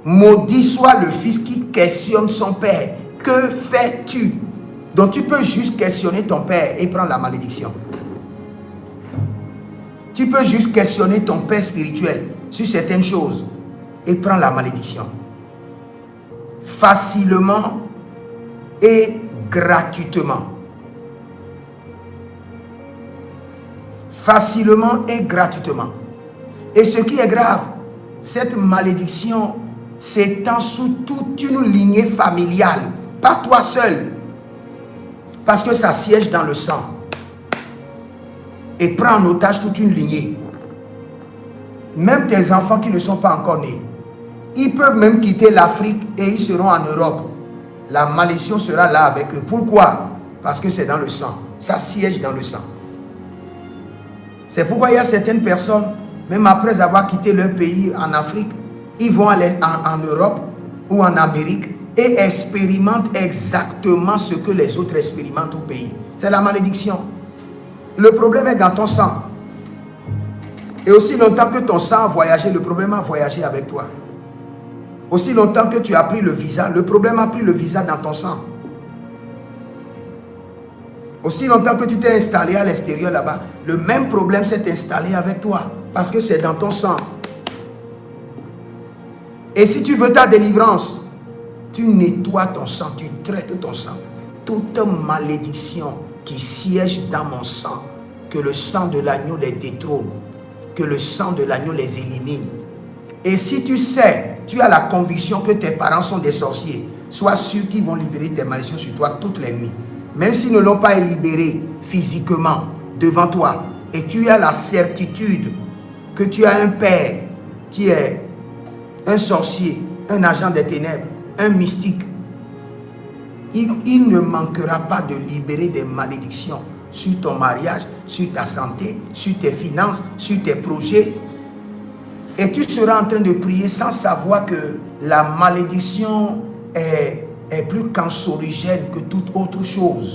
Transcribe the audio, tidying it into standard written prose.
Maudit soit le fils qui questionne son père. Que fais-tu? Donc tu peux juste questionner ton père et prendre la malédiction. Tu peux juste questionner ton père spirituel sur certaines choses et prendre la malédiction. Facilement et gratuitement. Facilement et gratuitement. Et ce qui est grave, cette malédiction s'étend sous toute une lignée familiale, pas toi seul, parce que ça siège dans le sang et prend en otage toute une lignée. Même tes enfants qui ne sont pas encore nés, ils peuvent même quitter l'Afrique et ils seront en Europe. La malédiction sera là avec eux. Pourquoi? Parce que c'est dans le sang. Ça siège dans le sang. C'est pourquoi il y a certaines personnes, même après avoir quitté leur pays en Afrique, ils vont aller en Europe ou en Amérique et expérimentent exactement ce que les autres expérimentent au pays. C'est la malédiction. Le problème est dans ton sang. Et aussi longtemps que ton sang a voyagé, le problème a voyagé avec toi. Aussi longtemps que tu as pris le visa, le problème a pris le visa dans ton sang. Aussi longtemps que tu t'es installé à l'extérieur là-bas, le même problème s'est installé avec toi. Parce que c'est dans ton sang. Et si tu veux ta délivrance, tu nettoies ton sang, tu traites ton sang. Toute malédiction qui siège dans mon sang, que le sang de l'agneau les détrône, que le sang de l'agneau les élimine. Et si tu sais, tu as la conviction que tes parents sont des sorciers, sois sûr qu'ils vont libérer tes malédictions sur toi toutes les nuits. Même s'ils ne l'ont pas libéré physiquement devant toi, et tu as la certitude que tu as un père qui est un sorcier, un agent des ténèbres, un mystique, il ne manquera pas de libérer des malédictions sur ton mariage, sur ta santé, sur tes finances, sur tes projets. Et tu seras en train de prier sans savoir que la malédiction est plus cancérigène que toute autre chose.